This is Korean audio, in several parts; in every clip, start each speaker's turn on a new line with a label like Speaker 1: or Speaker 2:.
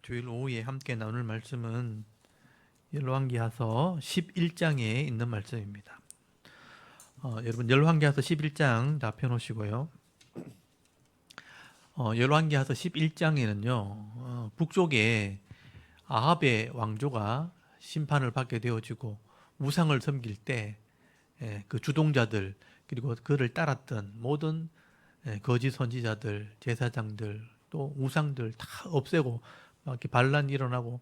Speaker 1: 주일 오후에 함께 나눌 말씀은 열왕기하서 11장에 있는 말씀입니다. 여러분 열왕기하서 11장 다 펴놓으시고요. 열왕기하서 11장에는요. 북쪽에 아합의 왕조가 심판을 받게 되어지고 우상을 섬길 때 그 주동자들 그리고 그를 따랐던 모든 거짓 선지자들, 제사장들 또 우상들 다 없애고 막 이렇게 반란이 일어나고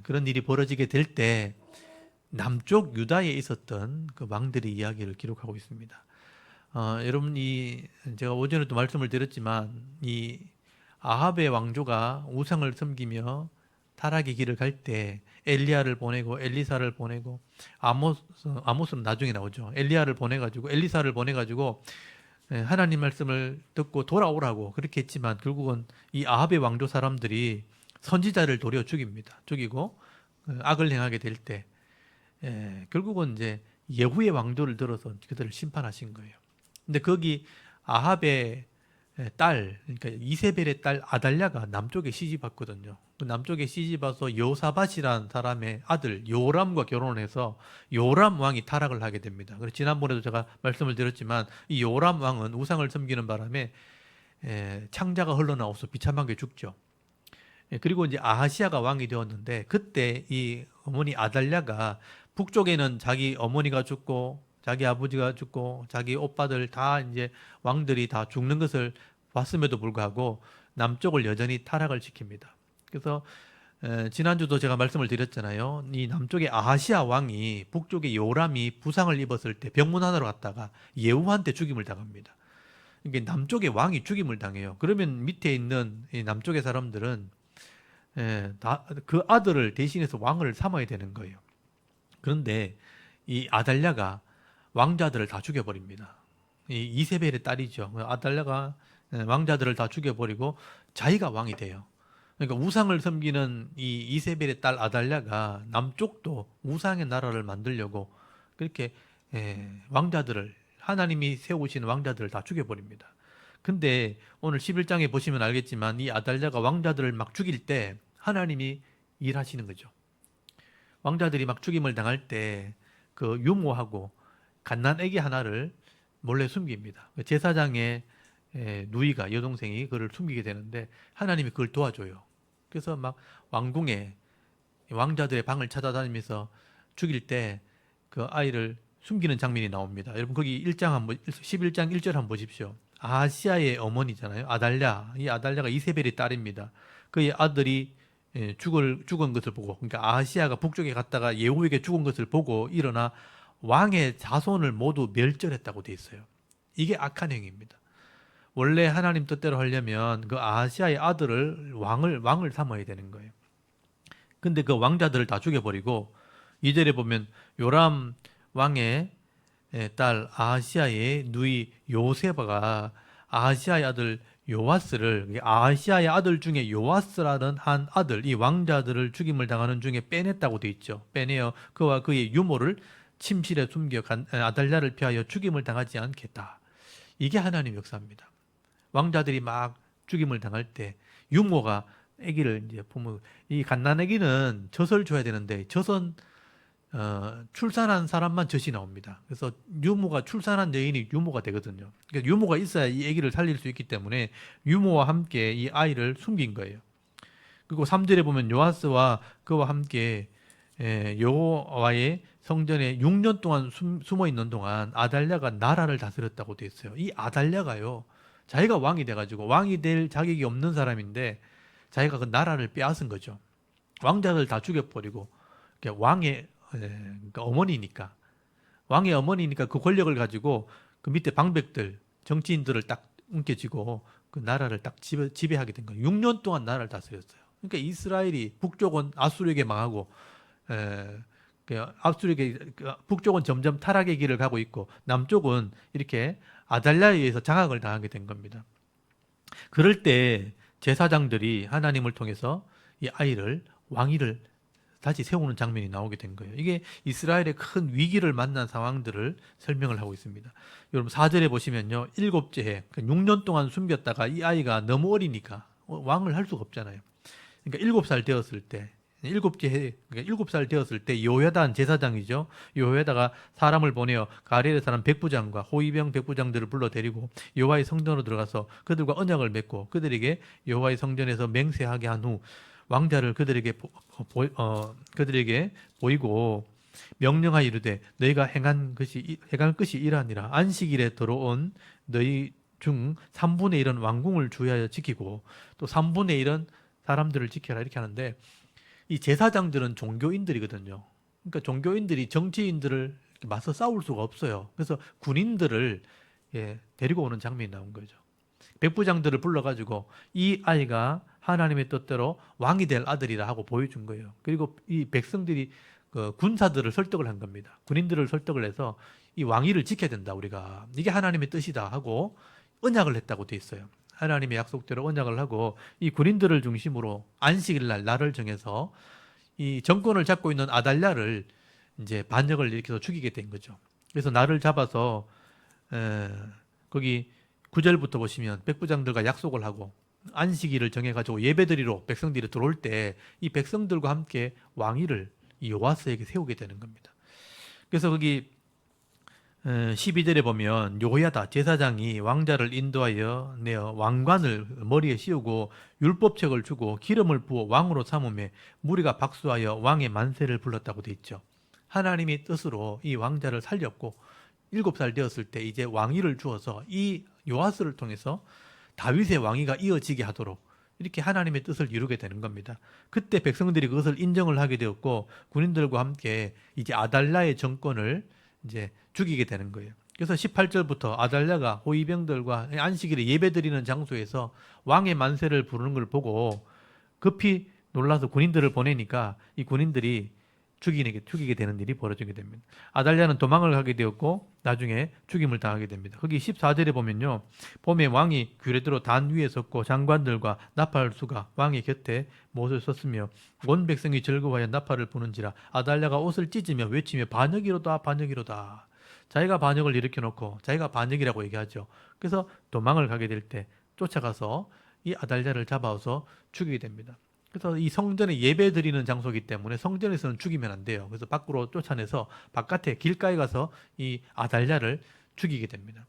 Speaker 1: 그런 일이 벌어지게 될 때 남쪽 유다에 있었던 그 왕들의 이야기를 기록하고 있습니다. 여러분 제가 오전에도 말씀을 드렸지만 이 아합의 왕조가 우상을 섬기며 타락의 길을 갈 때 엘리야를 보내고 엘리사를 보내고 아모스는 나중에 나오죠. 엘리야를 보내가지고 엘리사를 보내가지고 하나님 말씀을 듣고 돌아오라고 그렇게 했지만 결국은 이 아합의 왕조 사람들이 선지자를 도리어 죽입니다. 죽이고 악을 행하게 될 때 결국은 이제 예후의 왕조를 들어서 그들을 심판하신 거예요. 근데 거기 아합의 딸, 그러니까 이세벨의 딸 아달랴가 남쪽에 시집 왔거든요. 그 남쪽에 시집 와서 여호사밧이라는 사람의 아들 요람과 결혼해서 요람 왕이 타락을 하게 됩니다. 그래서 지난번에도 제가 말씀을 드렸지만 이 요람 왕은 우상을 섬기는 바람에 창자가 흘러나와서 비참하게 죽죠. 그리고 이제 아하시아가 왕이 되었는데 그때 이 어머니 아달랴가 북쪽에는 자기 어머니가 죽고 자기 아버지가 죽고 자기 오빠들 다 이제 왕들이 다 죽는 것을 봤음에도 불구하고 남쪽을 여전히 타락을 시킵니다. 그래서 지난주도 제가 말씀을 드렸잖아요. 이 남쪽의 아하시아 왕이 북쪽의 요람이 부상을 입었을 때 병문안으로 갔다가 예후한테 죽임을 당합니다. 이게 남쪽의 왕이 죽임을 당해요. 그러면 밑에 있는 이 남쪽의 사람들은 다 그 아들을 대신해서 왕을 삼아야 되는 거예요. 그런데 이 아달랴가 왕자들을 다 죽여버립니다. 이 이세벨의 딸이죠. 아달랴가 왕자들을 다 죽여버리고 자기가 왕이 돼요. 그러니까 우상을 섬기는 이 이세벨의 딸 아달랴가 남쪽도 우상의 나라를 만들려고 그렇게 왕자들을 하나님이 세우신 왕자들을 다 죽여버립니다. 근데 오늘 11장에 보시면 알겠지만 이 아달랴가 왕자들을 막 죽일 때 하나님이 일하시는 거죠. 왕자들이 막 죽임을 당할 때 그 유모하고 갓난 아기 하나를 몰래 숨깁니다. 제사장의 누이가 여동생이 그를 숨기게 되는데 하나님이 그걸 도와줘요. 그래서 막 왕궁에 왕자들의 방을 찾아다니면서 죽일 때 그 아이를 숨기는 장면이 나옵니다. 여러분 거기 11장 1절 한번 보십시오. 아하시아의 어머니잖아요. 아달랴. 이 아달랴가 이세벨의 딸입니다. 그의 아들이 죽은 것을 보고, 그러니까 아하시아가 북쪽에 갔다가 예후에게 죽은 것을 보고 일어나 왕의 자손을 모두 멸절했다고 돼 있어요. 이게 악한 행위입니다. 원래 하나님 뜻대로 하려면 그 아하시아의 아들을 왕을 삼아야 되는 거예요. 근데 그 왕자들을 다 죽여버리고 2절에 보면 요람 왕의 딸 아하시아의 누이 요세바가 아하시아의 아들 요아스를 아하시아의 아들 중에 요아스라는 한 아들 이 왕자들을 죽임을 당하는 중에 빼냈다고 돼 있죠. 빼내어 그와 그의 유모를 침실에 숨겨 아달랴를 피하여 죽임을 당하지 않겠다. 이게 하나님 역사입니다. 왕자들이 막 죽임을 당할 때 유모가 아기를 이제 보면 이 갓난 아기는 젖을 줘야 되는데 젖은 출산한 사람만 젖이 나옵니다. 그래서 유모가 출산한 여인이 유모가 되거든요. 그러니까 유모가 있어야 이 아기를 살릴 수 있기 때문에 유모와 함께 이 아이를 숨긴 거예요. 그리고 3절에 보면 요아스와 그와 함께 여호와의 성전에 6년 동안 숨어 있는 동안 아달랴가 나라를 다스렸다고 되어 있어요. 이 아달랴가요. 자기가 왕이 돼가지고 왕이 될 자격이 없는 사람인데 자기가 그 나라를 빼앗은 거죠. 왕자들 다 죽여버리고 왕의 그러니까 어머니니까 왕의 어머니니까 그 권력을 가지고 그 밑에 방백들 정치인들을 딱 움켜쥐고 그 나라를 딱 지배하게 된 거예요. 6년 동안 나라를 다스렸어요. 그러니까 이스라엘이 북쪽은 아수르에게 망하고 북쪽은 점점 타락의 길을 가고 있고 남쪽은 이렇게 아달랴에 의해서 장악을 당하게 된 겁니다. 그럴 때 제사장들이 하나님을 통해서 이 아이를 왕위를 다시 세우는 장면이 나오게 된 거예요. 이게 이스라엘의 큰 위기를 만난 상황들을 설명을 하고 있습니다. 여러분 4절에 보시면요. 7째 해, 6년 동안 숨겼다가 이 아이가 너무 어리니까 왕을 할 수가 없잖아요. 그러니까 7살 되었을 때, 그러니까 7살 되었을 때 여호야단 제사장이죠. 여호야다가 사람을 보내어 가레의 사람 백부장과 호위병 백부장들을 불러 데리고 여호와의 성전으로 들어가서 그들과 언약을 맺고 그들에게 여호와의 성전에서 맹세하게 한 후 왕자를 그들에게 보이고 명령하여 이르되 너희가 행할 것이 이러하니라. 안식일에 들어온 너희 중 3분의 1은 왕궁을 주의하여 지키고 또 3분의 1은 사람들을 지켜라 이렇게 하는데 이 제사장들은 종교인들이거든요. 그러니까 종교인들이 정치인들을 맞서 싸울 수가 없어요. 그래서 군인들을 데리고 오는 장면이 나온 거죠. 백부장들을 불러가지고 이 아이가 하나님의 뜻대로 왕이 될 아들이라 하고 보여준 거예요. 그리고 이 백성들이 그 군사들을 설득을 한 겁니다. 군인들을 설득을 해서 이 왕위를 지켜야 된다 우리가. 이게 하나님의 뜻이다 하고 언약을 했다고 돼 있어요. 하나님의 약속대로 언약을 하고 이 군인들을 중심으로 안식일 날을 정해서 이 정권을 잡고 있는 아달랴를 이제 반역을 일으켜서 죽이게 된 거죠. 그래서 날을 잡아서 거기 9절부터 보시면 백부장들과 약속을 하고 안식일을 정해가지고 예배드리러 백성들이 들어올 때 이 백성들과 함께 왕위를 이 요아스에게 세우게 되는 겁니다. 그래서 거기 12절에 보면 여호야다 제사장이 왕자를 인도하여 내어 왕관을 머리에 씌우고 율법책을 주고 기름을 부어 왕으로 삼음에 무리가 박수하여 왕의 만세를 불렀다고 돼 있죠. 하나님의 뜻으로 이 왕자를 살렸고 7살 되었을 때 이제 왕위를 주어서 이 요아스를 통해서 다윗의 왕위가 이어지게 하도록 이렇게 하나님의 뜻을 이루게 되는 겁니다. 그때 백성들이 그것을 인정을 하게 되었고 군인들과 함께 이제 아달랴의 정권을 이제 죽이게 되는 거예요. 그래서 18절부터 아달랴가 호위병들과 안식일에 예배드리는 장소에서 왕의 만세를 부르는 걸 보고 급히 놀라서 군인들을 보내니까 이 군인들이 죽이게 되는 일이 벌어지게 됩니다. 아달랴는 도망을 가게 되었고 나중에 죽임을 당하게 됩니다. 거기 14절에 보면요. 봄에 왕이 규례대로 단 위에 섰고 장관들과 나팔수가 왕의 곁에 못을 섰으며 온 백성이 즐거워하여 나팔을 부는지라. 아달랴가 옷을 찢으며 외치며 반역이로다 반역이로다. 자기가 반역을 일으켜놓고 자기가 반역이라고 얘기하죠. 그래서 도망을 가게 될 때 쫓아가서 이 아달랴를 잡아서 죽이게 됩니다. 그래서 이 성전에 예배 드리는 장소이기 때문에 성전에서는 죽이면 안 돼요. 그래서 밖으로 쫓아내서 바깥에 길가에 가서 이 아달랴를 죽이게 됩니다.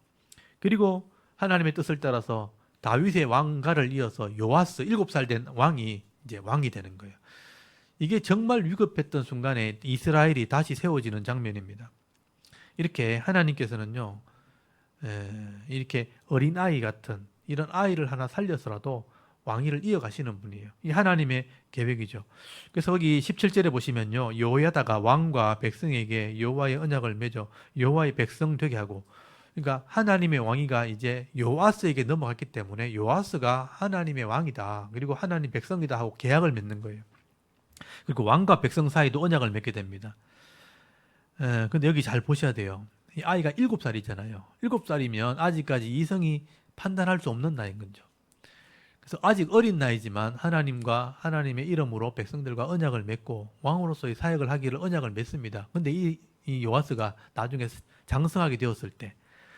Speaker 1: 그리고 하나님의 뜻을 따라서 다윗의 왕가를 이어서 요아스 7살 된 왕이 이제 왕이 되는 거예요. 이게 정말 위급했던 순간에 이스라엘이 다시 세워지는 장면입니다. 이렇게 하나님께서는요, 이렇게 어린아이 같은 이런 아이를 하나 살려서라도 왕위를 이어가시는 분이에요. 이 하나님의 계획이죠. 그래서 거기 17절에 보시면요. 여호야다가 왕과 백성에게 여호와의 언약을 맺어 여호와의 백성 되게 하고, 그러니까 하나님의 왕위가 이제 요아스에게 넘어갔기 때문에 요아스가 하나님의 왕이다. 그리고 하나님 백성이다 하고 계약을 맺는 거예요. 그리고 왕과 백성 사이도 언약을 맺게 됩니다. 근데 여기 잘 보셔야 돼요. 이 아이가 7살이잖아요. 7살이면 아직까지 이성이 판단할 수 없는 나이인 거죠. 그래서 아직 어린 나이지만 하나님과 하나님의 이름으로 백성들과 언약을 맺고 왕으로서의 사역을 하기를 언약을 맺습니다. 근데 이 요아스가 나중에 장성하게 되었을 때,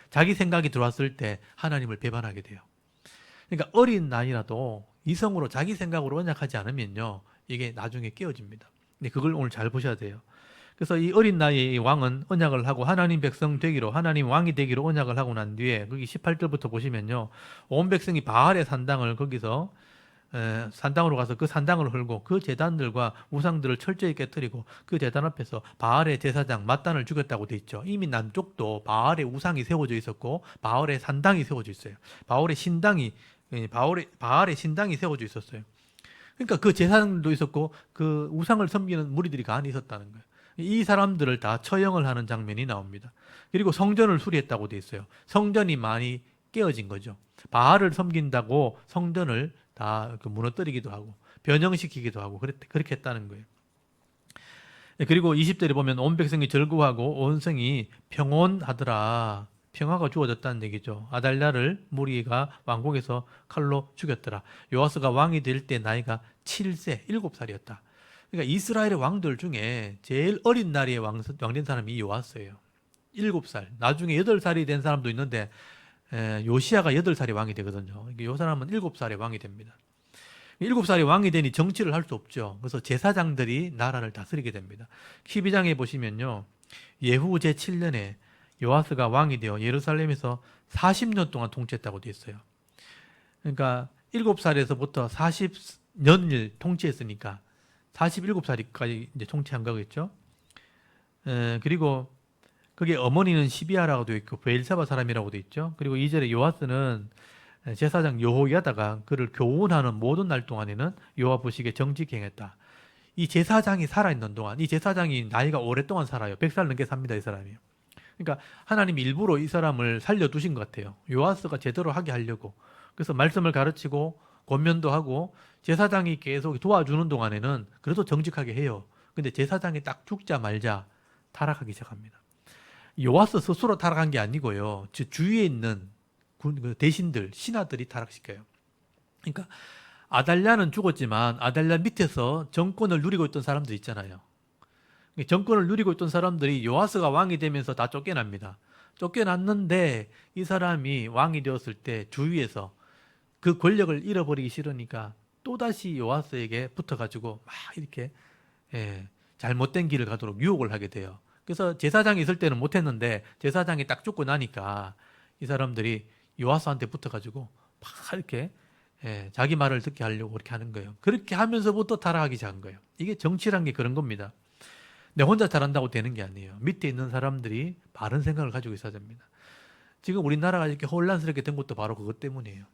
Speaker 1: 자기 생각이 들어왔을 때 하나님을 배반하게 돼요. 그러니까 어린 나이라도 이성으로 자기 생각으로 언약하지 않으면요, 이게 나중에 깨어집니다. 근데 그걸 오늘 잘 보셔야 돼요. 그래서 이 어린 나이에 이 왕은 언약을 하고 하나님 백성 되기로, 하나님 왕이 되기로 언약을 하고 난 뒤에 거기 18절부터 보시면요, 온 백성이 바알의 산당을 거기서 산당으로 가서 그 산당을 헐고 그 제단들과 우상들을 철저히 깨뜨리고 그 제단 앞에서 바알의 제사장 맏단을 죽였다고 돼 있죠. 이미 남쪽도 바알의 우상이 세워져 있었고 바알의 산당이 세워져 있어요. 바알의 신당이 세워져 있었어요. 그러니까 그 제사장도 있었고 그 우상을 섬기는 무리들이 간이 있었다는 거예요. 이 사람들을 다 처형을 하는 장면이 나옵니다. 그리고 성전을 수리했다고 돼 있어요. 성전이 많이 깨어진 거죠. 바알을 섬긴다고 성전을 다 무너뜨리기도 하고 변형시키기도 하고 그렇게 했다는 거예요. 그리고 20절에 보면 온 백성이 즐거워하고 온 성이 평온하더라. 평화가 주어졌다는 얘기죠. 아달랴를 무리가 왕궁에서 칼로 죽였더라. 요아스가 왕이 될 때 나이가 7세, 7살이었다. 그러니까 이스라엘의 왕들 중에 제일 어린 나이에 왕된 사람이 요아스예요. 7살. 나중에 8살이 된 사람도 있는데 요시야가 8살에 왕이 되거든요. 이 사람은 7살에 왕이 됩니다. 7살이 왕이 되니 정치를 할 수 없죠. 그래서 제사장들이 나라를 다스리게 됩니다. 12장에 보시면요. 예후 제7년에 요아스가 왕이 되어 예루살렘에서 40년 동안 통치했다고 되어 있어요. 그러니까 7살에서부터 40년을 통치했으니까 47살까지 이제 통치한 거겠죠. 그리고 그게 어머니는 시비아라고 되어 있고 베일사바 사람이라고 되어 있죠. 그리고 2절에 요아스는 제사장 여호야다가 그를 교훈하는 모든 날 동안에는 여호와 보시기에 정직히 행했다. 이 제사장이 살아있는 동안, 이 제사장이 나이가 오랫동안 살아요. 100살 넘게 삽니다, 이 사람이. 그러니까 하나님이 일부러 이 사람을 살려두신 것 같아요. 요아스가 제대로 하게 하려고. 그래서 말씀을 가르치고 권면도 하고 제사장이 계속 도와주는 동안에는 그래도 정직하게 해요. 근데 제사장이 딱 죽자 말자 타락하기 시작합니다. 요아스 스스로 타락한 게 아니고요. 주위에 있는 대신들, 신하들이 타락시켜요. 그러니까 아달랴는 죽었지만 아달랴 밑에서 정권을 누리고 있던 사람들 있잖아요. 정권을 누리고 있던 사람들이 요아스가 왕이 되면서 다 쫓겨납니다. 쫓겨났는데 이 사람이 왕이 되었을 때 주위에서 그 권력을 잃어버리기 싫으니까 또다시 요아스에게 붙어가지고 막 이렇게 잘못된 길을 가도록 유혹을 하게 돼요. 그래서 제사장이 있을 때는 못했는데 제사장이 딱 죽고 나니까 이 사람들이 요아스한테 붙어가지고 막 이렇게 자기 말을 듣게 하려고 그렇게 하는 거예요. 그렇게 하면서부터 타락하기 시작한 거예요. 이게 정치란 게 그런 겁니다. 내 혼자 잘한다고 되는 게 아니에요. 밑에 있는 사람들이 바른 생각을 가지고 있어야 됩니다. 지금 우리나라가 이렇게 혼란스럽게 된 것도 바로 그것 때문이에요.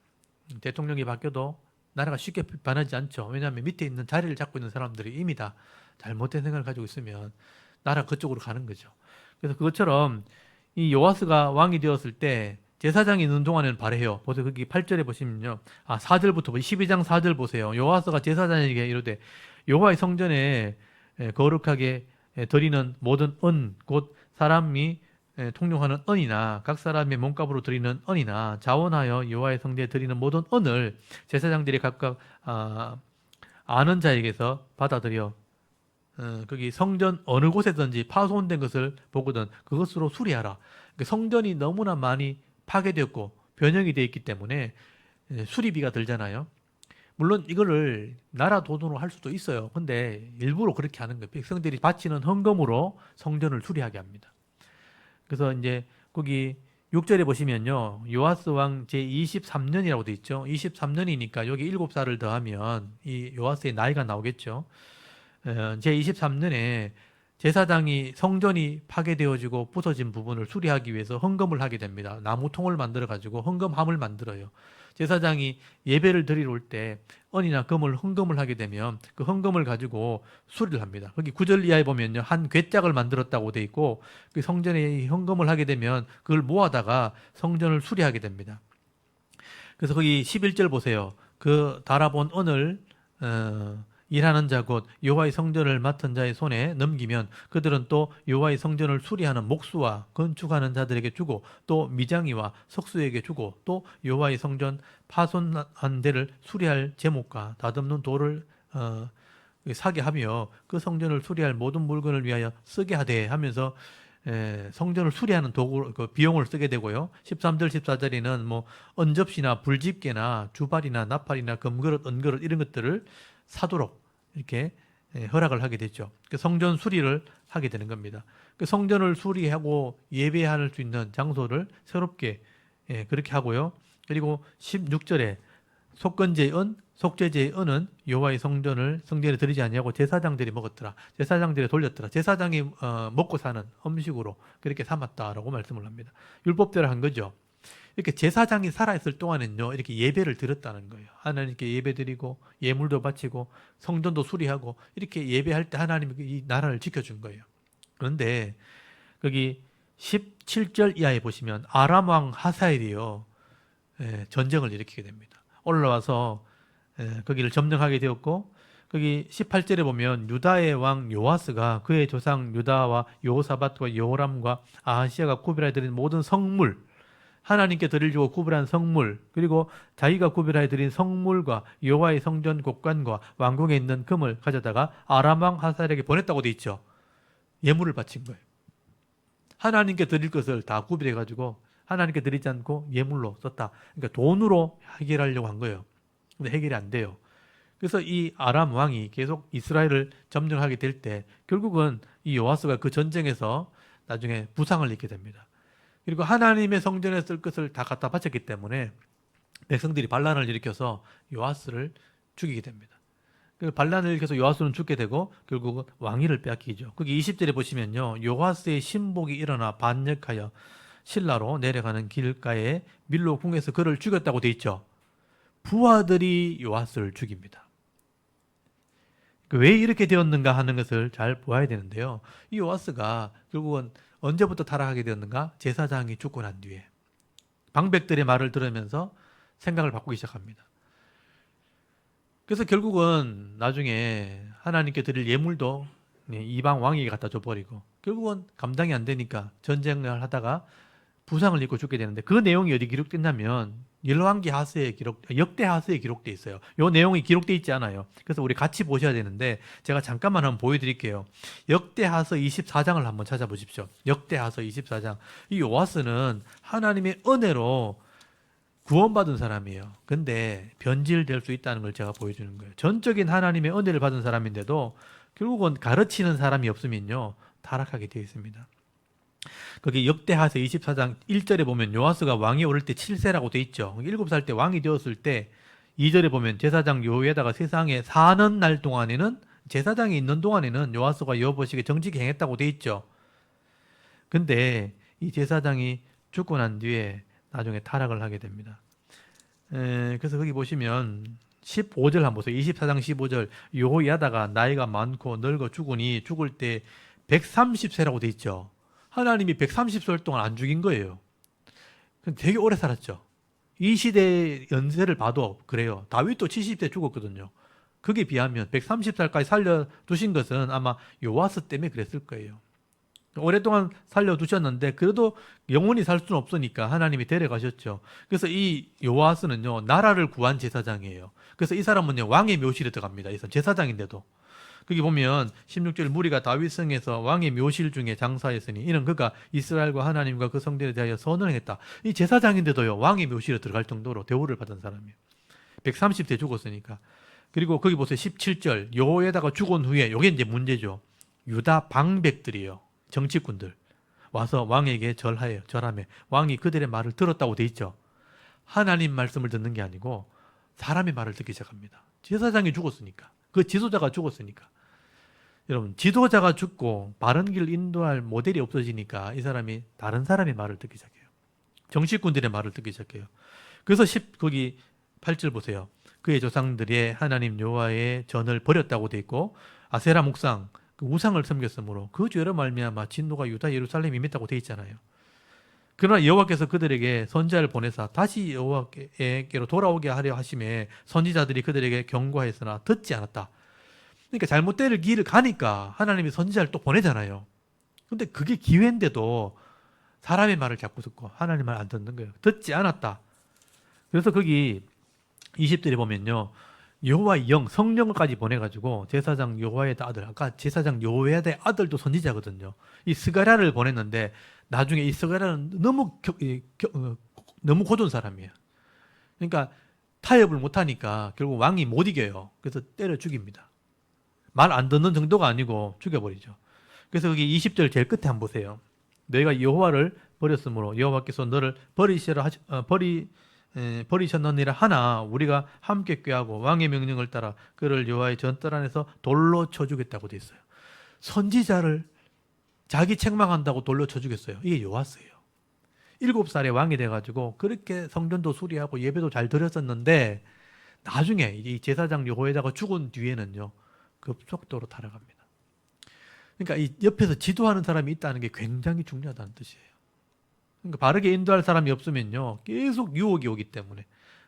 Speaker 1: 대통령이 바뀌어도 나라가 쉽게 변하지 않죠. 왜냐하면 밑에 있는 자리를 잡고 있는 사람들이 이미 다 잘못된 생각을 가지고 있으면 나라 그쪽으로 가는 거죠. 그래서 그것처럼 이 요아스가 왕이 되었을 때 제사장이 있는 동안에는 바래요. 보세요. 거기 8절에 보시면요. 4절부터 12장 4절 보세요. 요아스가 제사장에게 이르되 여호와의 성전에 거룩하게 드리는 모든 은, 곧 사람이 통용하는 은이나 각 사람의 몸값으로 드리는 은이나 자원하여 여호와의 성전에 드리는 모든 은을 제사장들이 각각 아는 자에게서 받아들여 거기 성전 어느 곳에든지 파손된 것을 보거든 그것으로 수리하라. 그러니까 성전이 너무나 많이 파괴되었고 변형이 되어 있기 때문에 수리비가 들잖아요. 물론 이거를 나라 돈으로 할 수도 있어요. 근데 일부러 그렇게 하는 거예요. 백성들이 바치는 헌금으로 성전을 수리하게 합니다. 그래서 이제 거기 6절에 보시면요. 요아스 왕 제23년이라고 되어 있죠. 23년이니까 여기 7살을 더하면 이 요아스의 나이가 나오겠죠. 제23년에 제사장이 성전이 파괴되어지고 부서진 부분을 수리하기 위해서 헌금을 하게 됩니다. 나무통을 만들어 가지고 헌금함을 만들어요. 제사장이 예배를 드리러 올 때 은이나 금을 헌금을 하게 되면 그 헌금을 가지고 수리를 합니다. 거기 9절 이하에 보면요. 한 궤짝을 만들었다고 돼 있고 그 성전에 헌금을 하게 되면 그걸 모아다가 성전을 수리하게 됩니다. 그래서 거기 11절 보세요. 그 달아본 은을 일하는 자 곧 여호와의 성전을 맡은 자의 손에 넘기면 그들은 또 여호와의 성전을 수리하는 목수와 건축하는 자들에게 주고 또 미장이와 석수에게 주고 또 여호와의 성전 파손한 데를 수리할 제목과 다듬는 돌을 사게 하며 그 성전을 수리할 모든 물건을 위하여 쓰게 하되 하면서 성전을 수리하는 도구 그 비용을 쓰게 되고요. 13절 14절에는 뭐 언접시나 불집게나 주발이나 나팔이나 금그릇 은그릇 이런 것들을 사도록 이렇게 허락을 하게 됐죠. 그 성전 수리를 하게 되는 겁니다. 그 성전을 수리하고 예배할 수 있는 장소를 새롭게 그렇게 하고요. 그리고 16절에 속건제의 은, 속죄제의 은은 여호와의 성전에 드리지 아니하고 제사장들이 먹었더라. 제사장들이 돌렸더라. 제사장이 먹고 사는 음식으로 그렇게 삼았다라고 말씀을 합니다. 율법대로 한 거죠. 이렇게 제사장이 살아있을 동안은요, 이렇게 예배를 드렸다는 거예요. 하나님께 예배 드리고, 예물도 바치고, 성전도 수리하고, 이렇게 예배할 때 하나님이 이 나라를 지켜준 거예요. 그런데, 거기 17절 이하에 보시면, 아람 왕 하사엘이요, 전쟁을 일으키게 됩니다. 올라와서, 거기를 점령하게 되었고, 거기 18절에 보면, 유다의 왕 요아스가 그의 조상 유다와 여호사밧과 여호람과 아하시아가 구별하여 드린 모든 성물, 하나님께 드리려고 구별한 성물 그리고 자기가 구별하여 드린 성물과 여호와의 성전 곡관과 왕궁에 있는 금을 가져다가 아람 왕 하사엘에게 보냈다고 돼 있죠. 예물을 바친 거예요. 하나님께 드릴 것을 다 구별해 가지고 하나님께 드리지 않고 예물로 썼다. 그러니까 돈으로 해결하려고 한 거예요. 근데 해결이 안 돼요. 그래서 이 아람 왕이 계속 이스라엘을 점령하게 될 때 결국은 이 요아스가 그 전쟁에서 나중에 부상을 입게 됩니다. 그리고 하나님의 성전에 쓸 것을 다 갖다 바쳤기 때문에 백성들이 반란을 일으켜서 요아스를 죽이게 됩니다. 그 반란을 일으켜서 요아스는 죽게 되고 결국은 왕위를 빼앗기죠. 거기 20절에 보시면요. 요아스의 신복이 일어나 반역하여 신라로 내려가는 길가에 밀로 궁에서 그를 죽였다고 돼 있죠. 부하들이 요아스를 죽입니다. 왜 이렇게 되었는가 하는 것을 잘 보아야 되는데요. 이 요아스가 결국은 언제부터 타락하게 되었는가? 제사장이 죽고 난 뒤에 방백들의 말을 들으면서 생각을 바꾸기 시작합니다. 그래서 결국은 나중에 하나님께 드릴 예물도 이방 왕에게 갖다 줘버리고 결국은 감당이 안 되니까 전쟁을 하다가 부상을 입고 죽게 되는데 그 내용이 어디 기록됐냐면 열왕기 하서에 역대 하서에 기록돼 있어요. 이 내용이 기록돼 있지 않아요. 그래서 우리 같이 보셔야 되는데 제가 잠깐만 한번 보여드릴게요. 역대 하서 24장을 한번 찾아보십시오. 역대 하서 24장. 이 요아스는 하나님의 은혜로 구원받은 사람이에요. 근데 변질될 수 있다는 걸 제가 보여주는 거예요. 전적인 하나님의 은혜를 받은 사람인데도 결국은 가르치는 사람이 없으면요 타락하게 되어 있습니다. 거기 역대하서 24장 1절에 보면 요아스가 왕이 오를 때 7세라고 돼 있죠. 7살 때 왕이 되었을 때 2절에 보면 제사장 여호야다가 세상에 사는 날 동안에는 제사장이 있는 동안에는 요아스가 여호보시기에 정직히 행했다고 돼 있죠. 근데 이 제사장이 죽고 난 뒤에 나중에 타락을 하게 됩니다. 그래서 거기 보시면 15절 한번 보세요. 24장 15절 여호야다가 나이가 많고 늙어 죽으니 죽을 때 130세라고 돼 있죠. 하나님이 130세 동안 안 죽인 거예요. 되게 오래 살았죠. 이 시대의 연세를 봐도 그래요. 다윗도 70세 죽었거든요. 그게 비하면 130살까지 살려두신 것은 아마 요아스 때문에 그랬을 거예요. 오랫동안 살려두셨는데 그래도 영원히 살 수는 없으니까 하나님이 데려가셨죠. 그래서 이 요아스는요 나라를 구한 제사장이에요. 그래서 이 사람은요 왕의 묘실에 들어갑니다. 이 사람 제사장인데도. 거기 보면 16절 무리가 다윗성에서 왕의 묘실 중에 장사했으니 이는 그가 이스라엘과 하나님과 그 성전에 대하여 선언을 했다. 이 제사장인데도요 왕의 묘실에 들어갈 정도로 대우를 받은 사람이에요. 130세 죽었으니까. 그리고 거기 보세요. 17절 여호야다가 죽은 후에 이게 이제 문제죠. 유다 방백들이에요. 정치꾼들 와서 왕에게 절하며 왕이 그들의 말을 들었다고 돼 있죠. 하나님 말씀을 듣는 게 아니고 사람의 말을 듣기 시작합니다. 제사장이 죽었으니까. 그 지도자가 죽었으니까. 여러분 지도자가 죽고 바른 길 인도할 모델이 없어지니까 이 사람이 다른 사람의 말을 듣기 시작해요. 정치꾼들의 말을 듣기 시작해요. 그래서 거기 8절 보세요. 그의 조상들의 하나님 여호와의 전을 버렸다고 돼 있고 아세라 묵상 그 우상을 섬겼으므로 그 죄로 말미암아 진노가 유다 예루살렘에 임했다고 돼 있잖아요. 그러나 여호와께서 그들에게 선지자를 보내사 다시 여호와께로 돌아오게 하려 하심에 선지자들이 그들에게 경고하였으나 듣지 않았다. 그러니까 잘못될 길을 가니까 하나님이 선지자를 또 보내잖아요. 근데 그게 기회인데도 사람의 말을 자꾸 듣고 하나님 말 안 듣는 거예요. 듣지 않았다. 그래서 거기 20절에 보면요. 여호와의 영, 성령까지 보내가지고 제사장 여호야의 아들, 아까 제사장 여호야의 아들도 선지자거든요. 이 스가랴를 보냈는데 나중에 이 스가랴는 너무 고든 사람이에요. 그러니까 타협을 못하니까 결국 왕이 못 이겨요. 그래서 때려 죽입니다. 말 안 듣는 정도가 아니고 죽여버리죠. 그래서 여기 20절 제일 끝에 한번 보세요. 너희가 여호와를 버렸으므로 여호와께서 너를 버리셨느니라 하나 우리가 함께 꾀하고 왕의 명령을 따라 그를 여호와의 전뜰 안에서 돌로 쳐 죽였다고 돼 있어요. 선지자를 자기 책망한다고 돌로 쳐 죽였어요. 이게 요아스예요. 7살에 왕이 돼가지고 그렇게 성전도 수리하고 예배도 잘 드렸었는데 나중에 이 제사장 여호야다가 죽은 뒤에는요 급속도로 타락합니다. 그러니까 이 옆에서 지도하는 사람이 있다는 게 굉장히 중요하다는 뜻이에요. 그러니까 바르게 인도할 사람이 없으면요 계속 유혹이 오기 때문에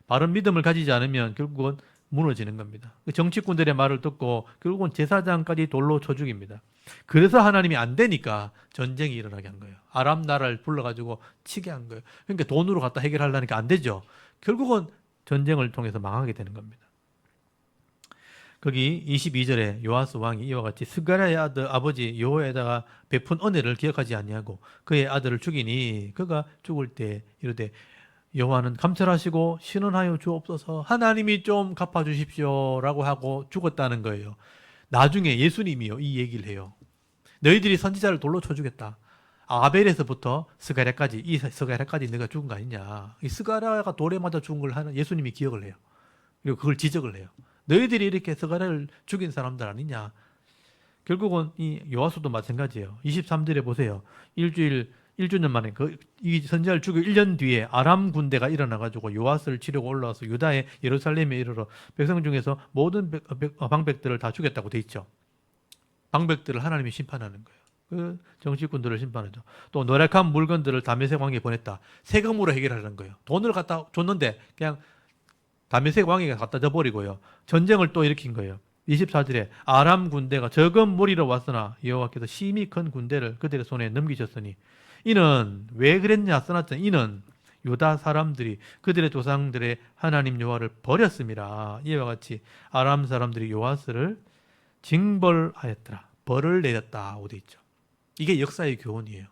Speaker 1: 바른 믿음을 가지지 않으면 결국은 무너지는 겁니다. 정치꾼들의 말을 듣고 결국은 제사장까지 돌로 쳐 죽입니다. 그래서 하나님이 안 되니까 전쟁이 일어나게 한 거예요. 아람 나라를 불러가지고 치게 한 거예요. 그러니까 돈으로 갖다 해결하려니까 안 되죠. 결국은 전쟁을 통해서 망하게 되는 겁니다. 거기 22절에 요아스 왕이 이와 같이 스가랴의 아들 아버지 여호야다가 베푼 은혜를 기억하지 아니하고 그의 아들을 죽이니 그가 죽을 때 이르되 여호와는 감찰하시고 신원하여 주옵소서 하나님이 좀 갚아주십시오라고 하고 죽었다는 거예요. 나중에 예수님이요 이 얘기를 해요. 너희들이 선지자를 돌로 쳐주겠다. 아벨에서부터 스가랴까지 이 스가랴까지 내가 죽은 거 아니냐. 이 스가랴가 돌에 맞아 죽은 걸 하는 예수님이 기억을 해요. 그리고 그걸 지적을 해요. 너희들이 이렇게 스가랴를 죽인 사람들 아니냐. 결국은 이 요하수도 마찬가지예요. 23절에 보세요. 1주년 만에 이 선지자를 죽이고 1년 뒤에 아람 군대가 일어나가지고 요하스를 치려고 올라와서 유다의 예루살렘에 이르러 백성 중에서 모든 방백들을 다 죽였다고 돼 있죠. 방백들을 하나님이 심판하는 거예요. 그 정치꾼들을 심판하죠. 또 노력한 물건들을 다메섹 왕에게 보냈다. 세금으로 해결하는 거예요. 돈을 갖다 줬는데 그냥 다메섹 왕에게 갖다 줘버리고요. 전쟁을 또 일으킨 거예요. 24절에 아람 군대가 적은 무리로 왔으나 여호와께서 심히 큰 군대를 그들의 손에 넘기셨으니 이는 왜 그랬냐 써놨잖아요. 이는 유다 사람들이 그들의 조상들의 하나님 여호와를 버렸음이라. 이와 같이 아람 사람들이 요아스를 징벌하였더라. 벌을 내렸다 하고 돼 있죠. 이게 역사의 교훈이에요.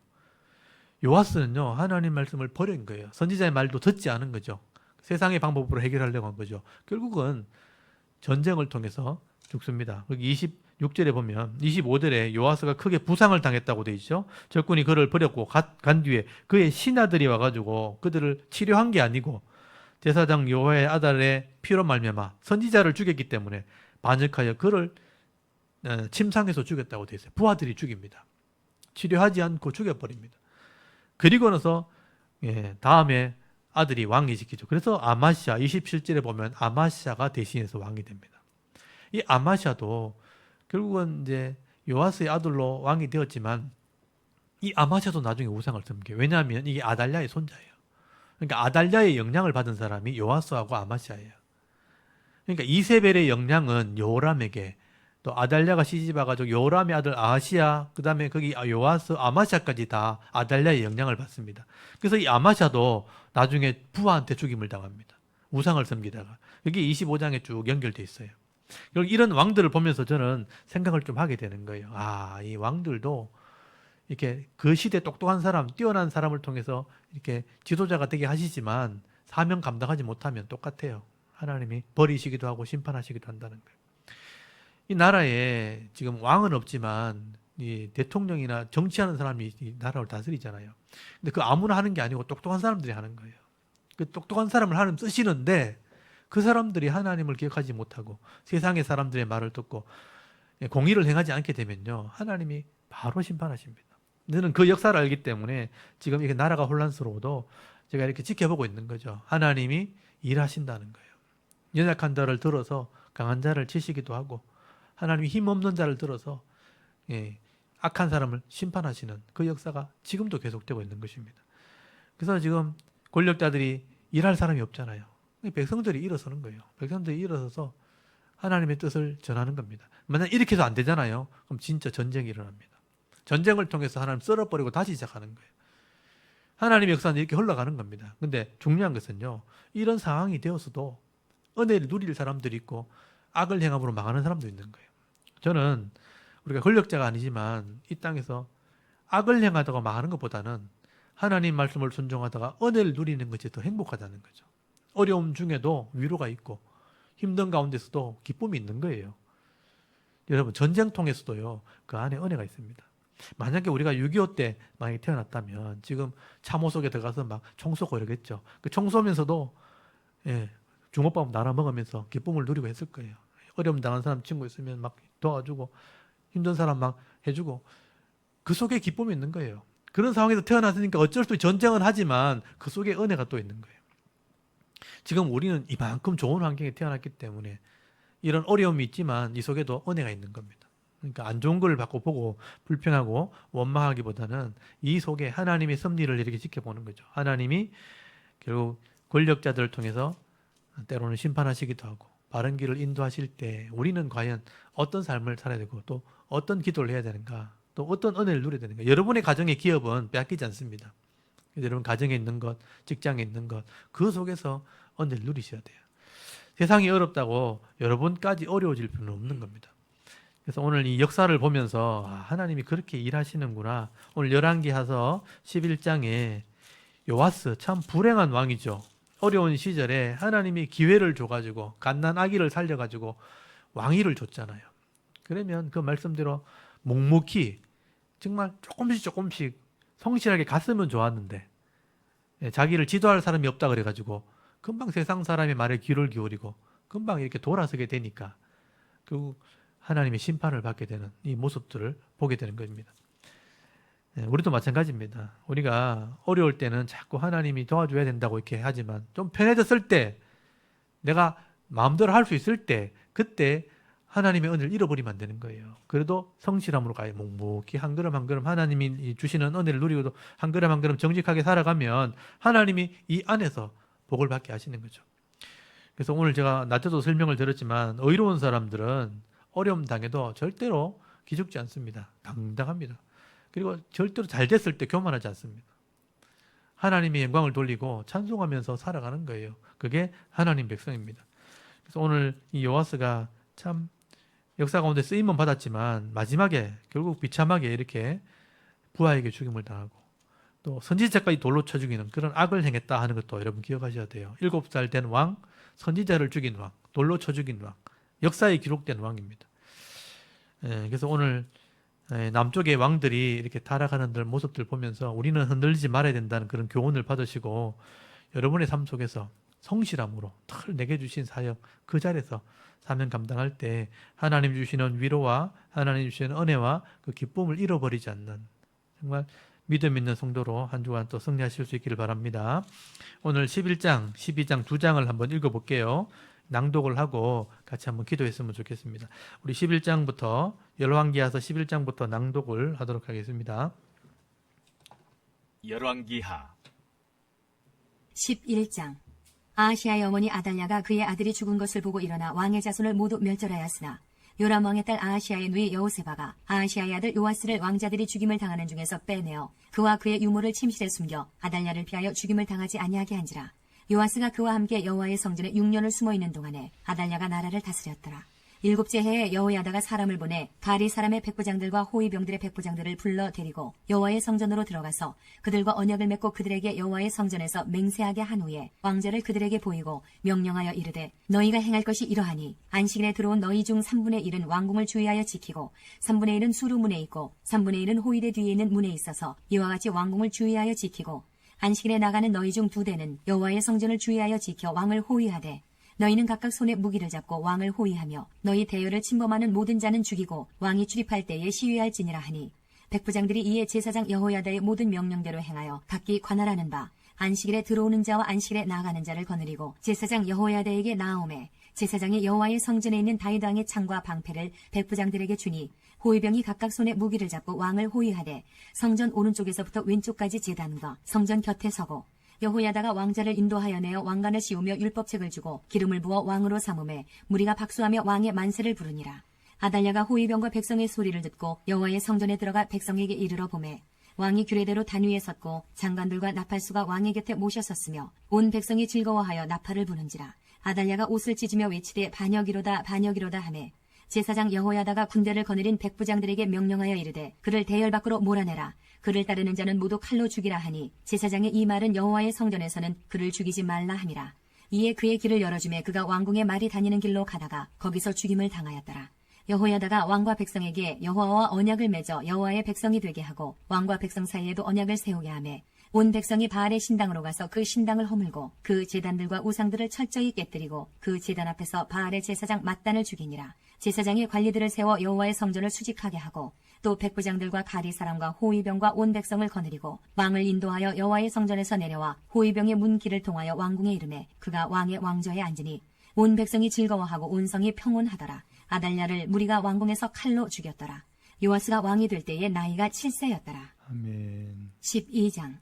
Speaker 1: 요아스는요 하나님 말씀을 버린 거예요. 선지자의 말도 듣지 않은 거죠. 세상의 방법으로 해결하려고 한 거죠. 결국은 전쟁을 통해서 죽습니다. 26절에 보면 25절에 요아스가 크게 부상을 당했다고 돼 있죠. 적군이 그를 버렸고 간 뒤에 그의 신하들이 와가지고 그들을 치료한 게 아니고 제사장 요아의 아들의 피로 말미암아 선지자를 죽였기 때문에 반역하여 그를 침상에서 죽였다고 돼 있어요. 부하들이 죽입니다. 치료하지 않고 죽여버립니다. 그리고 나서 다음에 아들이 왕이 시키죠. 그래서 아마시아 27절에 보면 아마시아가 대신해서 왕이 됩니다. 이 아마시아도 결국은 이제 요아스의 아들로 왕이 되었지만 이 아마시아도 나중에 우상을 섬겨요. 왜냐하면 이게 아달랴의 손자예요. 그러니까 아달랴의 영향을 받은 사람이 요아스하고 아마시아예요. 그러니까 이세벨의 영향은 요람에게 또 아달랴가 시집와가지고 요람의 아들 아하시아 그 다음에 거기 요아스 아마시아까지 다 아달랴의 영향을 받습니다. 그래서 이 아마시아도 나중에 부하한테 죽임을 당합니다. 우상을 섬기다가 여기 25장에 쭉 연결돼 있어요. 이런 왕들을 보면서 저는 생각을 좀 하게 되는 거예요. 이 왕들도 이렇게 그 시대 똑똑한 사람, 뛰어난 사람을 통해서 이렇게 지도자가 되게 하시지만 사명 감당하지 못하면 똑같아요. 하나님이 버리시기도 하고 심판하시기도 한다는 거예요. 이 나라에 지금 왕은 없지만 이 대통령이나 정치하는 사람이 이 나라를 다스리잖아요. 근데 그 아무나 하는 게 아니고 똑똑한 사람들이 하는 거예요. 그 똑똑한 사람을 하나님 쓰시는데 그 사람들이 하나님을 기억하지 못하고 세상의 사람들의 말을 듣고 공의를 행하지 않게 되면요 하나님이 바로 심판하십니다. 저는 그 역사를 알기 때문에 지금 이게 나라가 혼란스러워도 제가 이렇게 지켜보고 있는 거죠. 하나님이 일하신다는 거예요. 연약한 자를 들어서 강한 자를 치시기도 하고 하나님이 힘없는 자를 들어서 악한 사람을 심판하시는 그 역사가 지금도 계속되고 있는 것입니다. 그래서 지금 권력자들이 일할 사람이 없잖아요. 백성들이 일어서는 거예요. 백성들이 일어서서 하나님의 뜻을 전하는 겁니다. 만약 이렇게 해서 안 되잖아요. 그럼 진짜 전쟁이 일어납니다. 전쟁을 통해서 하나님 썰어버리고 다시 시작하는 거예요. 하나님의 역사는 이렇게 흘러가는 겁니다. 근데 중요한 것은요. 이런 상황이 되어서도 은혜를 누릴 사람들이 있고 악을 행함으로 망하는 사람도 있는 거예요. 저는 우리가 권력자가 아니지만 이 땅에서 악을 행하다가 망하는 것보다는 하나님 말씀을 순종하다가 은혜를 누리는 것이 더 행복하다는 거죠. 어려움 중에도 위로가 있고 힘든 가운데서도 기쁨이 있는 거예요. 여러분 전쟁통에서도요 그 안에 은혜가 있습니다. 만약에 우리가 6.25 때 만약에 태어났다면 지금 참호 속에 들어가서 막 총 쏘고 이러겠죠. 그 총 쏘면서도 주먹밥 나눠 먹으면서 기쁨을 누리고 했을 거예요. 어려움 당한 사람 친구 있으면 막 도와주고 힘든 사람 막 해주고 그 속에 기쁨이 있는 거예요. 그런 상황에서 태어났으니까 어쩔 수 없이 전쟁은 하지만 그 속에 은혜가 또 있는 거예요. 지금 우리는 이만큼 좋은 환경에 태어났기 때문에 이런 어려움이 있지만 이 속에도 은혜가 있는 겁니다. 그러니까 안 좋은 걸 받고 보고 불평하고 원망하기보다는 이 속에 하나님의 섭리를 이렇게 지켜보는 거죠. 하나님이 결국 권력자들을 통해서 때로는 심판하시기도 하고 바른 길을 인도하실 때 우리는 과연 어떤 삶을 살아야 되고 또 어떤 기도를 해야 되는가 또 어떤 은혜를 누려야 되는가. 여러분의 가정의 기업은 빼앗기지 않습니다. 여러분 가정에 있는 것, 직장에 있는 것 그 속에서 은혜를 누리셔야 돼요. 세상이 어렵다고 여러분까지 어려워질 필요는 없는 겁니다. 그래서 오늘 이 역사를 보면서 하나님이 그렇게 일하시는구나. 오늘 열왕기하서 11장에 요아스 참 불행한 왕이죠. 어려운 시절에 하나님이 기회를 줘가지고 갓난 아기를 살려가지고 왕위를 줬잖아요. 그러면 그 말씀대로 묵묵히 정말 조금씩 성실하게 갔으면 좋았는데 자기를 지도할 사람이 없다 그래가지고 금방 세상 사람의 말에 귀를 기울이고 금방 이렇게 돌아서게 되니까 결국 하나님의 심판을 받게 되는 이 모습들을 보게 되는 겁니다. 우리도 마찬가지입니다. 우리가 어려울 때는 자꾸 하나님이 도와줘야 된다고 이렇게 하지만 좀 편해졌을 때 내가 마음대로 할 수 있을 때 그때 하나님의 은혜를 잃어버리면 안 되는 거예요. 그래도 성실함으로 가요. 묵묵히 한 걸음 한 걸음 하나님이 주시는 은혜를 누리고도 한 걸음 한 걸음 정직하게 살아가면 하나님이 이 안에서 복을 받게 하시는 거죠. 그래서 오늘 제가 낮에도 설명을 드렸지만 의로운 사람들은 어려움 당해도 절대로 기죽지 않습니다. 당당합니다. 그리고 절대로 잘 됐을 때 교만하지 않습니다. 하나님의 영광을 돌리고 찬송하면서 살아가는 거예요. 그게 하나님 백성입니다. 그래서 오늘 이 요아스가 참 역사 가운데 쓰임은 받았지만 마지막에 결국 비참하게 이렇게 부하에게 죽임을 당하고 또 선지자까지 돌로 쳐 죽이는 그런 악을 행했다 하는 것도 여러분 기억하셔야 돼요. 7살 된 왕, 선지자를 죽인 왕, 돌로 쳐 죽인 왕, 역사에 기록된 왕입니다. 그래서 오늘 남쪽의 왕들이 이렇게 타락하는 모습들 보면서 우리는 흔들리지 말아야 된다는 그런 교훈을 받으시고 여러분의 삶 속에서 성실함으로 늘 내게 주신 사역 그 자리에서 사명 감당할 때 하나님 주시는 위로와 하나님 주시는 은혜와 그 기쁨을 잃어버리지 않는 정말 믿음 있는 성도로 한 주간 또 승리하실 수 있기를 바랍니다. 오늘 11장, 12장 두 장을 한번 읽어볼게요. 낭독을 하고 같이 한번 기도했으면 좋겠습니다. 우리 11장부터 열왕기하서 11장부터 낭독을 하도록 하겠습니다.
Speaker 2: 열왕기하
Speaker 3: 11장. 아하시아의 어머니 아달랴가 그의 아들이 죽은 것을 보고 일어나 왕의 자손을 모두 멸절하였으나 요람 왕의 딸 아하시아의 누이 여호세바가 아하시아의 아들 요아스를 왕자들이 죽임을 당하는 중에서 빼내어 그와 그의 유모를 침실에 숨겨 아달랴를 피하여 죽임을 당하지 아니하게 한지라. 요아스가 그와 함께 여호와의 성전에 6년을 숨어 있는 동안에 아달랴가 나라를 다스렸더라. 7째 해에 여호야다가 사람을 보내 가리 사람의 백부장들과 호위병들의 백부장들을 불러 데리고 여호와의 성전으로 들어가서 그들과 언약을 맺고 그들에게 여호와의 성전에서 맹세하게 한 후에 왕자를 그들에게 보이고 명령하여 이르되 너희가 행할 것이 이러하니 안식일에 들어온 너희 중 3분의 1은 왕궁을 주의하여 지키고 3분의 1은 수루문에 있고 3분의 1은 호위대 뒤에 있는 문에 있어서 이와 같이 왕궁을 주의하여 지키고 안식일에 나가는 너희 중 2대는 여호와의 성전을 주의하여 지켜 왕을 호위하되 너희는 각각 손에 무기를 잡고 왕을 호위하며 너희 대열을 침범하는 모든 자는 죽이고 왕이 출입할 때에 시위할지니라 하니 백부장들이 이에 제사장 여호야다의 모든 명령대로 행하여 각기 관할하는 바 안식일에 들어오는 자와 안식일에 나가는 자를 거느리고 제사장 여호야다에게 나아오매 제사장이 여호와의 성전에 있는 다윗 왕의 창과 방패를 백부장들에게 주니 호위병이 각각 손에 무기를 잡고 왕을 호위하되 성전 오른쪽에서부터 왼쪽까지 제단과 성전 곁에 서고 여호야다가 왕자를 인도하여 내어 왕관을 씌우며 율법책을 주고 기름을 부어 왕으로 삼음에 무리가 박수하며 왕의 만세를 부르니라. 아달랴가 호위병과 백성의 소리를 듣고 여호와의 성전에 들어가 백성에게 이르러 보매 왕이 규례대로 단 위에 섰고 장관들과 나팔수가 왕의 곁에 모셔섰으며 온 백성이 즐거워하여 나팔을 부는지라. 아달랴가 옷을 찢으며 외치되 반역이로다 반역이로다 하매 제사장 여호야다가 군대를 거느린 백부장들에게 명령하여 이르되 그를 대열 밖으로 몰아내라. 그를 따르는 자는 모두 칼로 죽이라 하니 제사장의 이 말은 여호와의 성전에서는 그를 죽이지 말라 함이라. 이에 그의 길을 열어주매 그가 왕궁에 말이 다니는 길로 가다가 거기서 죽임을 당하였더라. 여호야다가 왕과 백성에게 여호와와 언약을 맺어 여호와의 백성이 되게 하고 왕과 백성 사이에도 언약을 세우게 하매 온 백성이 바알의 신당으로 가서 그 신당을 허물고 그 제단들과 우상들을 철저히 깨뜨리고 그 제단 앞에서 바알의 제사장 맏단을 죽이니라. 제사장이 관리들을 세워 여호와의 성전을 수직하게 하고 또 백부장들과 가리 사람과 호위병과 온 백성을 거느리고 왕을 인도하여 여호와의 성전에서 내려와 호위병의 문 길을 통하여 왕궁에 이르매 그가 왕의 왕좌에 앉으니 온 백성이 즐거워하고 온 성이 평온하더라. 아달랴를 무리가 왕궁에서 칼로 죽였더라. 요아스가 왕이 될 때에 나이가 7세였더라.
Speaker 1: 아멘.
Speaker 3: 12장.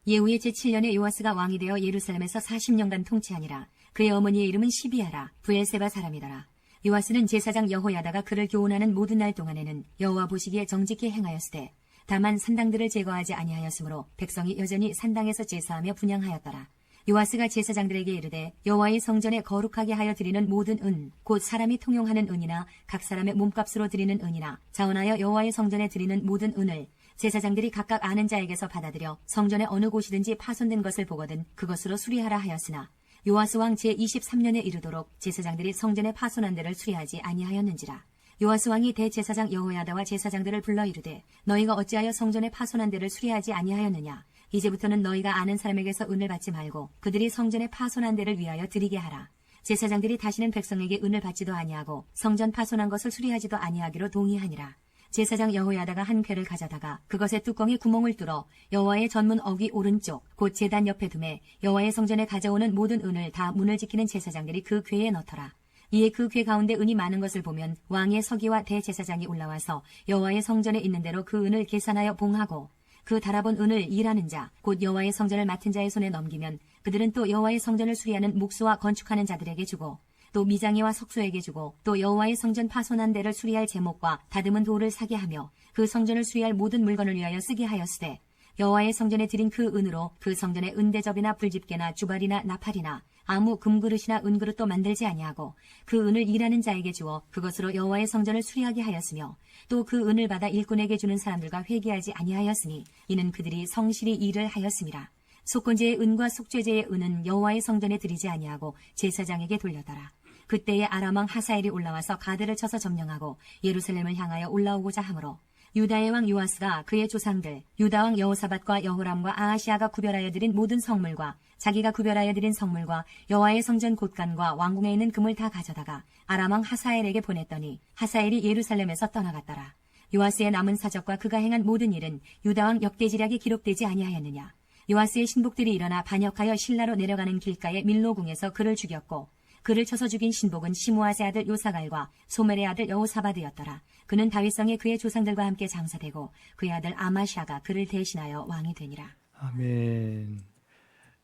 Speaker 3: 예후의 제7년에 요아스가 왕이 되어 예루살렘에서 40년간 통치하니라. 그의 어머니의 이름은 시비아라. 브엘세바 사람이더라. 요아스는 제사장 여호야다가 그를 교훈하는 모든 날 동안에는 여호와 보시기에 정직히 행하였으되 다만 산당들을 제거하지 아니하였으므로 백성이 여전히 산당에서 제사하며 분향하였더라. 요아스가 제사장들에게 이르되 여호와의 성전에 거룩하게 하여 드리는 모든 은 곧 사람이 통용하는 은이나 각 사람의 몸값으로 드리는 은이나 자원하여 여호와의 성전에 드리는 모든 은을 제사장들이 각각 아는 자에게서 받아들여 성전의 어느 곳이든지 파손된 것을 보거든 그것으로 수리하라 하였으나 요아스 왕 제23년에 이르도록 제사장들이 성전의 파손한 데를 수리하지 아니하였는지라. 요아스 왕이 대제사장 여호야다와 제사장들을 불러 이르되 너희가 어찌하여 성전의 파손한 데를 수리하지 아니하였느냐. 이제부터는 너희가 아는 사람에게서 은을 받지 말고 그들이 성전의 파손한 데를 위하여 드리게 하라. 제사장들이 다시는 백성에게 은을 받지도 아니하고 성전 파손한 것을 수리하지도 아니하기로 동의하니라. 제사장 여호야다가 한 궤를 가져다가 그것의 뚜껑에 구멍을 뚫어 여호와의 전문 어귀 오른쪽 곧 제단 옆에 두매 여호와의 성전에 가져오는 모든 은을 다 문을 지키는 제사장들이 그 궤에 넣더라. 이에 그 궤 가운데 은이 많은 것을 보면 왕의 서기와 대제사장이 올라와서 여호와의 성전에 있는 대로 그 은을 계산하여 봉하고 그 달아본 은을 일하는 자 곧 여호와의 성전을 맡은 자의 손에 넘기면 그들은 또 여호와의 성전을 수리하는 목수와 건축하는 자들에게 주고 또 미장이와 석수에게 주고 또 여호와의 성전 파손한 데를 수리할 제목과 다듬은 돌을 사게 하며 그 성전을 수리할 모든 물건을 위하여 쓰게 하였으되 여호와의 성전에 드린 그 은으로 그 성전에 은대접이나 불집게나 주발이나 나팔이나 아무 금그릇이나 은그릇도 만들지 아니하고 그 은을 일하는 자에게 주어 그것으로 여호와의 성전을 수리하게 하였으며 또 그 은을 받아 일꾼에게 주는 사람들과 회개하지 아니하였으니 이는 그들이 성실히 일을 하였음이라. 속건제의 은과 속죄제의 은은 여호와의 성전에 드리지 아니하고 제사장에게 돌려더라. 그때에 아람 왕 하사엘이 올라와서 가드를 쳐서 점령하고 예루살렘을 향하여 올라오고자 하므로 유다의 왕 요아스가 그의 조상들 유다 왕 여호사밧과 여호람과 아하시아가 구별하여 드린 모든 성물과 자기가 구별하여 드린 성물과 여호와의 성전 곳간과 왕궁에 있는 금을 다 가져다가 아람 왕 하사엘에게 보냈더니 하사엘이 예루살렘에서 떠나갔더라. 요아스의 남은 사적과 그가 행한 모든 일은 유다 왕 역대지략에 기록되지 아니하였느냐. 요아스의 신복들이 일어나 반역하여 실라로 내려가는 길가의 밀로궁에서 그를 죽였고 그를 쳐서 죽인 신복은 시므아의 아들 요사갈과 소멜의 아들 여호사밧이었더라. 그는 다윗성에 그의 조상들과 함께 장사되고 그의 아들 아마샤가 그를 대신하여 왕이 되니라.
Speaker 1: 아멘.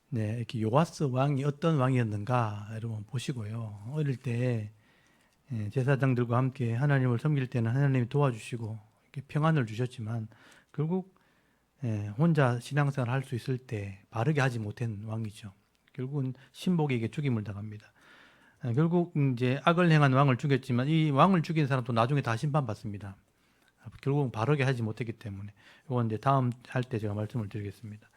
Speaker 1: 네, 이렇게 요아스 왕이 어떤 왕이었는가 여러분 보시고요. 어릴 때 제사장들과 함께 하나님을 섬길 때는 하나님이 도와주시고 이렇게 평안을 주셨지만 결국 혼자 신앙생활을 할 수 있을 때 바르게 하지 못한 왕이죠. 결국은 신복에게 죽임을 당합니다. 결국 이제 악을 행한 왕을 죽였지만 이 왕을 죽인 사람도 나중에 다 심판받습니다. 결국은 바르게 하지 못했기 때문에 이건 이제 다음 할 때 제가 말씀을 드리겠습니다.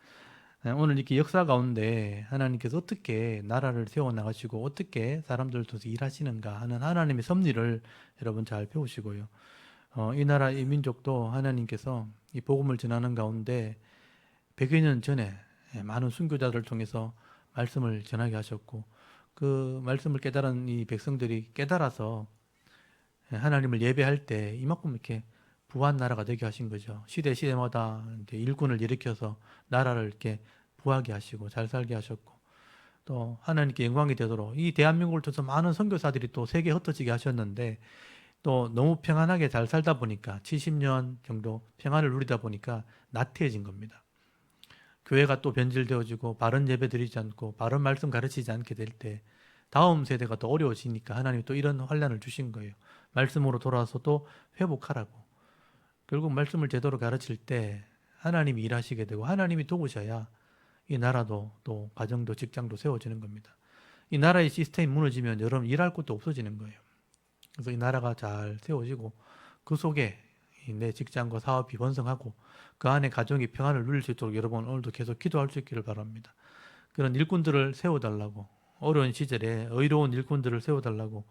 Speaker 1: 오늘 이렇게 역사 가운데 하나님께서 어떻게 나라를 세워나가시고 어떻게 사람들을 통해서 일하시는가 하는 하나님의 섭리를 여러분 잘 배우시고요. 이 나라 이 민족도 하나님께서 이 복음을 전하는 가운데 100여 년 전에 많은 순교자들을 통해서 말씀을 전하게 하셨고 그 말씀을 깨달은 이 백성들이 깨달아서 하나님을 예배할 때 이만큼 이렇게 부한 나라가 되게 하신 거죠. 시대마다 이제 일꾼을 일으켜서 나라를 이렇게 부하게 하시고 잘 살게 하셨고 또 하나님께 영광이 되도록 이 대한민국을 통해서 많은 선교사들이 또 세계에 흩어지게 하셨는데 또 너무 평안하게 잘 살다 보니까 70년 정도 평안을 누리다 보니까 나태해진 겁니다. 교회가 또 변질되어지고 바른 예배 드리지 않고 바른 말씀 가르치지 않게 될 때 다음 세대가 더 어려워지니까 하나님이 또 이런 환난을 주신 거예요. 말씀으로 돌아와서 또 회복하라고. 결국 말씀을 제대로 가르칠 때 하나님이 일하시게 되고 하나님이 도우셔야 이 나라도 또 가정도 직장도 세워지는 겁니다. 이 나라의 시스템이 무너지면 여러분 일할 곳도 없어지는 거예요. 그래서 이 나라가 잘 세워지고 그 속에 내 직장과 사업이 번성하고 그 안에 가정이 평안을 누릴 수 있도록 여러분 오늘도 계속 기도할 수 있기를 바랍니다. 그런 일꾼들을 세워달라고 어려운 시절에 의로운 일꾼들을 세워달라고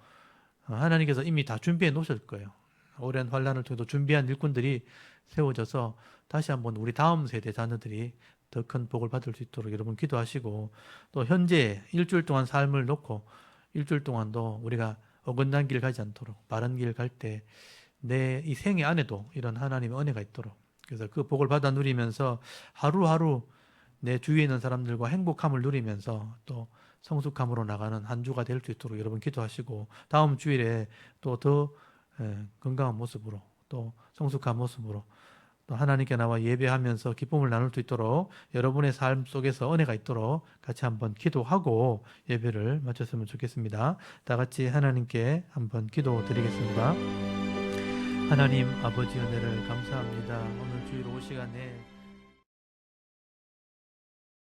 Speaker 1: 하나님께서 이미 다 준비해 놓으실 거예요. 오랜 환난을 통해서 준비한 일꾼들이 세워져서 다시 한번 우리 다음 세대 자녀들이 더 큰 복을 받을 수 있도록 여러분 기도하시고 또 현재 일주일 동안 삶을 놓고 일주일 동안도 우리가 어긋난 길 가지 않도록 바른 길 갈 때 내 이 생애 안에도 이런 하나님의 은혜가 있도록 그래서 그 복을 받아 누리면서 하루하루 내 주위에 있는 사람들과 행복함을 누리면서 또 성숙함으로 나가는 한 주가 될 수 있도록 여러분 기도하시고 다음 주일에 또 더 건강한 모습으로 또 성숙한 모습으로 또 하나님께 나와 예배하면서 기쁨을 나눌 수 있도록 여러분의 삶 속에서 은혜가 있도록 같이 한번 기도하고 예배를 마쳤으면 좋겠습니다. 다 같이 하나님께 한번 기도드리겠습니다. 하나님 아버지 은혜를 감사합니다. 오늘 주일 오후 시간에